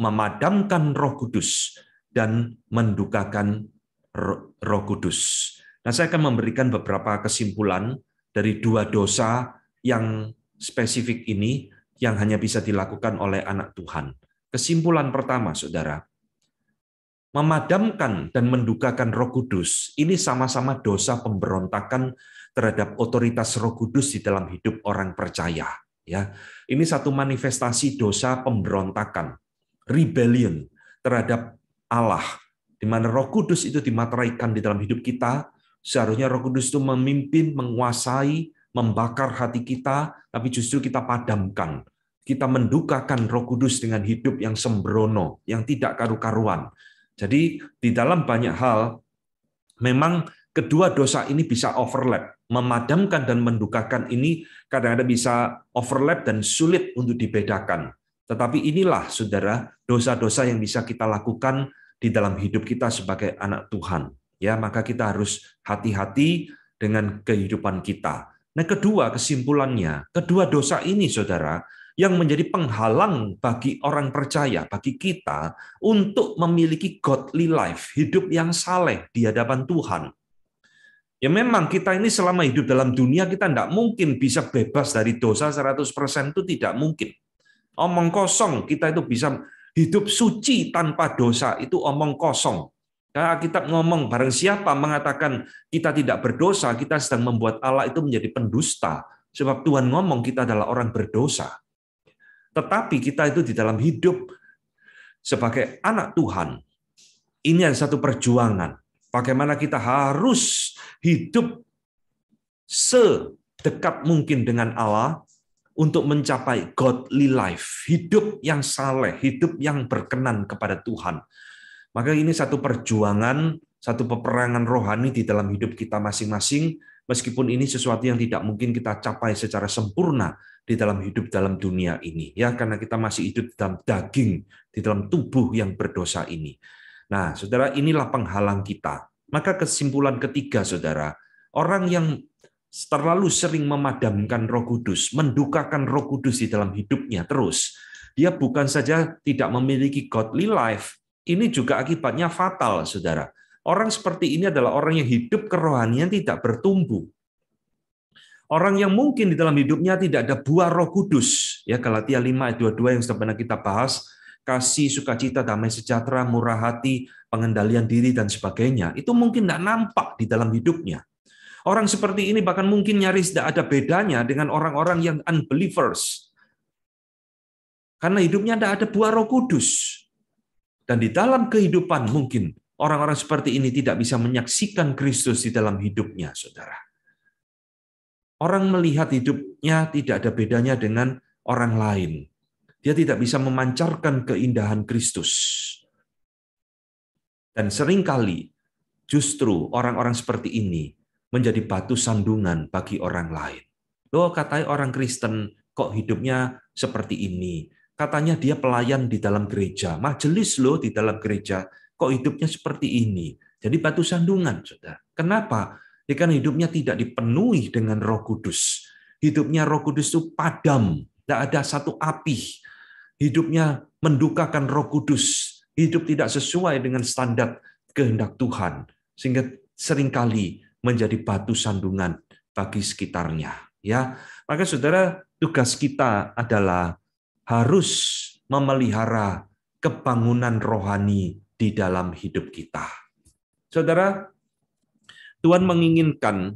memadamkan Roh Kudus dan mendukakan Roh Kudus. Nah, saya akan memberikan beberapa kesimpulan dari 2 dosa yang spesifik ini yang hanya bisa dilakukan oleh anak Tuhan. Kesimpulan pertama, Saudara, memadamkan dan mendukakan Roh Kudus ini sama-sama dosa pemberontakan terhadap otoritas Roh Kudus di dalam hidup orang percaya. Ya, ini satu manifestasi dosa pemberontakan, rebellion terhadap Allah, di mana Roh Kudus itu dimateraikan di dalam hidup kita. Seharusnya Roh Kudus itu memimpin, menguasai, membakar hati kita, tapi justru kita padamkan. Kita mendukakan Roh Kudus dengan hidup yang sembrono, yang tidak karu-karuan. Jadi di dalam banyak hal, memang kedua dosa ini bisa overlap. Memadamkan dan mendukakan ini kadang-kadang bisa overlap dan sulit untuk dibedakan. Tetapi inilah, saudara, dosa-dosa yang bisa kita lakukan di dalam hidup kita sebagai anak Tuhan. Ya, maka kita harus hati-hati dengan kehidupan kita. Nah, kedua, kesimpulannya, kedua dosa ini, saudara, yang menjadi penghalang bagi orang percaya, bagi kita, untuk memiliki godly life, hidup yang saleh di hadapan Tuhan. Ya memang kita ini selama hidup dalam dunia, kita tidak mungkin bisa bebas dari dosa 100%, itu tidak mungkin. Omong kosong, kita itu bisa hidup suci tanpa dosa, itu omong kosong. Karena Alkitab ngomong, barang siapa mengatakan kita tidak berdosa, kita sedang membuat Allah itu menjadi pendusta. Sebab Tuhan ngomong kita adalah orang berdosa. Tetapi kita itu di dalam hidup sebagai anak Tuhan, ini ada satu perjuangan. Bagaimana kita harus hidup sedekat mungkin dengan Allah untuk mencapai godly life, hidup yang saleh, hidup yang berkenan kepada Tuhan. Maka ini satu perjuangan, satu peperangan rohani di dalam hidup kita masing-masing, meskipun ini sesuatu yang tidak mungkin kita capai secara sempurna di dalam hidup dalam dunia ini, ya, karena kita masih hidup di dalam daging, di dalam tubuh yang berdosa ini. Nah, saudara, inilah penghalang kita. Maka kesimpulan ketiga, saudara, orang yang terlalu sering memadamkan Roh Kudus, mendukakan Roh Kudus di dalam hidupnya terus, dia bukan saja tidak memiliki godly life, ini juga akibatnya fatal, saudara. Orang seperti ini adalah orang yang hidup kerohanian tidak bertumbuh. Orang yang mungkin di dalam hidupnya tidak ada buah Roh Kudus, ya, Galatia 5 ayat 22 yang sudah pernah kita bahas, kasih, sukacita, damai sejahtera, murah hati, pengendalian diri, dan sebagainya, itu mungkin tidak nampak di dalam hidupnya. Orang seperti ini bahkan mungkin nyaris tidak ada bedanya dengan orang-orang yang unbelievers. Karena hidupnya tidak ada buah Roh Kudus. Dan di dalam kehidupan mungkin orang-orang seperti ini tidak bisa menyaksikan Kristus di dalam hidupnya, saudara. Orang melihat hidupnya tidak ada bedanya dengan orang lain. Dia tidak bisa memancarkan keindahan Kristus. Dan seringkali justru orang-orang seperti ini menjadi batu sandungan bagi orang lain. Loh, katanya orang Kristen kok hidupnya seperti ini. Katanya dia pelayan di dalam gereja, majelis loh di dalam gereja, kok hidupnya seperti ini. Jadi batu sandungan, saudara. Kenapa? Ya, karena hidupnya tidak dipenuhi dengan Roh Kudus. Hidupnya Roh Kudus itu padam, tidak ada satu api. Hidupnya mendukakan Roh Kudus, hidup tidak sesuai dengan standar kehendak Tuhan, sehingga seringkali menjadi batu sandungan bagi sekitarnya. Ya, maka saudara, tugas kita adalah harus memelihara kebangunan rohani di dalam hidup kita. Saudara, Tuhan menginginkan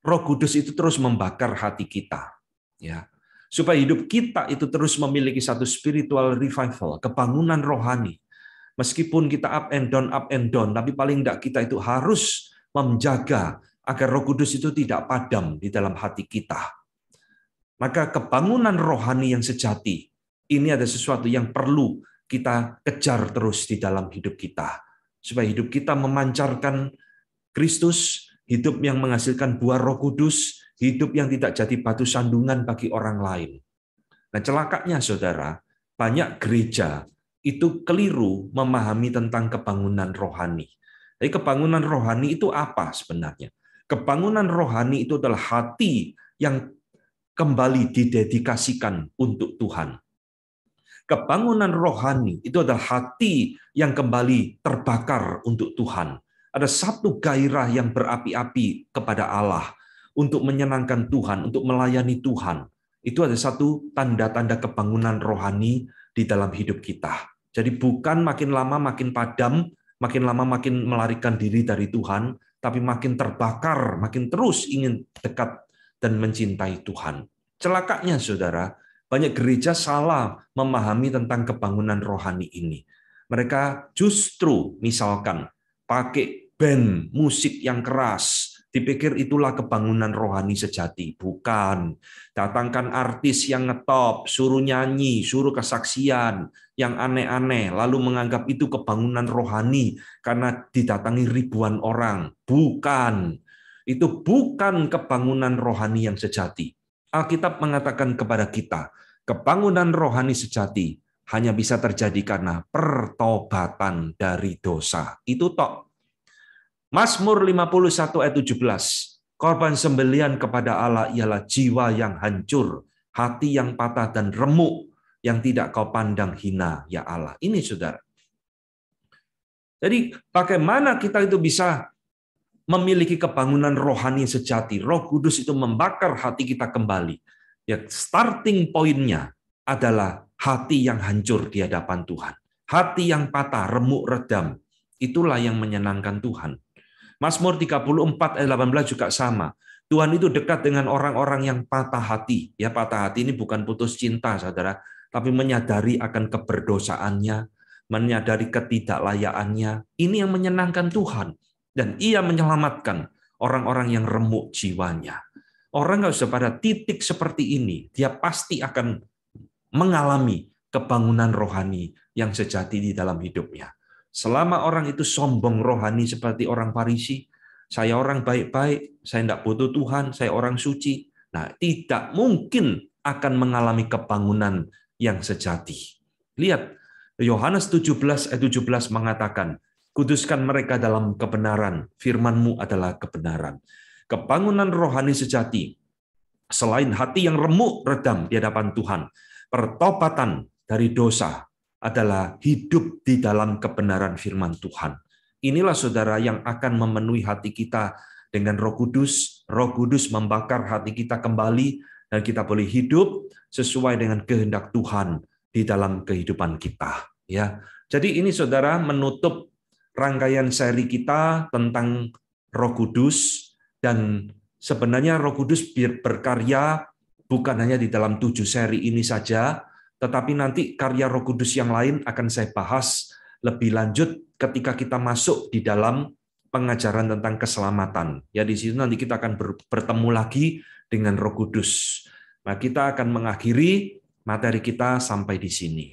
Roh Kudus itu terus membakar hati kita, ya, supaya hidup kita itu terus memiliki satu spiritual revival, kebangunan rohani. Meskipun kita up and down, tapi paling tidak kita itu harus menjaga agar Roh Kudus itu tidak padam di dalam hati kita. Maka kebangunan rohani yang sejati, ini ada sesuatu yang perlu kita kejar terus di dalam hidup kita. Supaya hidup kita memancarkan Kristus, hidup yang menghasilkan buah Roh Kudus, hidup yang tidak jadi batu sandungan bagi orang lain. Nah, celakanya saudara, banyak gereja itu keliru memahami tentang kebangunan rohani. Jadi kebangunan rohani itu apa sebenarnya? Kebangunan rohani itu adalah hati yang kembali didedikasikan untuk Tuhan. Kebangunan rohani itu adalah hati yang kembali terbakar untuk Tuhan. Ada satu gairah yang berapi-api kepada Allah untuk menyenangkan Tuhan, untuk melayani Tuhan. Itu ada satu tanda-tanda kebangunan rohani di dalam hidup kita. Jadi bukan makin lama makin padam, makin lama makin melarikan diri dari Tuhan, tapi makin terbakar, makin terus ingin dekat dan mencintai Tuhan. Celakanya, saudara, banyak gereja salah memahami tentang kebangunan rohani ini. Mereka justru misalkan pakai band musik yang keras, dipikir itulah kebangunan rohani sejati. Bukan. Datangkan artis yang ngetop, suruh nyanyi, suruh kesaksian, yang aneh-aneh, lalu menganggap itu kebangunan rohani karena didatangi ribuan orang. Bukan. Itu bukan kebangunan rohani yang sejati. Alkitab mengatakan kepada kita, kebangunan rohani sejati hanya bisa terjadi karena pertobatan dari dosa. Itu tok. Mazmur 51 ayat 17. Korban sembelian kepada Allah ialah jiwa yang hancur, hati yang patah dan remuk, yang tidak kau pandang hina, ya Allah. Ini saudara. Jadi bagaimana kita itu bisa memiliki kebangunan rohani sejati? Roh Kudus itu membakar hati kita kembali. Ya, starting point-nya adalah hati yang hancur di hadapan Tuhan. Hati yang patah, remuk, redam. Itulah yang menyenangkan Tuhan. Mazmur 34 ayat 18 juga sama. Tuhan itu dekat dengan orang-orang yang patah hati. Ya, patah hati ini bukan putus cinta, saudara, tapi menyadari akan keberdosaannya, menyadari ketidaklayakannya. Ini yang menyenangkan Tuhan. Dan Ia menyelamatkan orang-orang yang remuk jiwanya. Orang nggak usah pada titik seperti ini, dia pasti akan mengalami kebangunan rohani yang sejati di dalam hidupnya. Selama orang itu sombong rohani seperti orang Farisi, saya orang baik-baik, saya tidak butuh Tuhan, saya orang suci. Nah, tidak mungkin akan mengalami kebangunan yang sejati. Lihat, Yohanes 17 ayat 17 mengatakan, kuduskan mereka dalam kebenaran, firman-Mu adalah kebenaran. Kebangunan rohani sejati, selain hati yang remuk redam di hadapan Tuhan, pertobatan dari dosa adalah hidup di dalam kebenaran firman Tuhan. Inilah saudara yang akan memenuhi hati kita dengan Roh Kudus. Roh Kudus membakar hati kita kembali dan kita boleh hidup sesuai dengan kehendak Tuhan di dalam kehidupan kita. Ya, jadi ini saudara menutup rangkaian seri kita tentang Roh Kudus, dan sebenarnya Roh Kudus berkarya bukan hanya di dalam 7 seri ini saja, tetapi nanti karya Roh Kudus yang lain akan saya bahas lebih lanjut ketika kita masuk di dalam pengajaran tentang keselamatan. Ya, di situ nanti kita akan bertemu lagi dengan Roh Kudus. Nah, kita akan mengakhiri materi kita sampai di sini.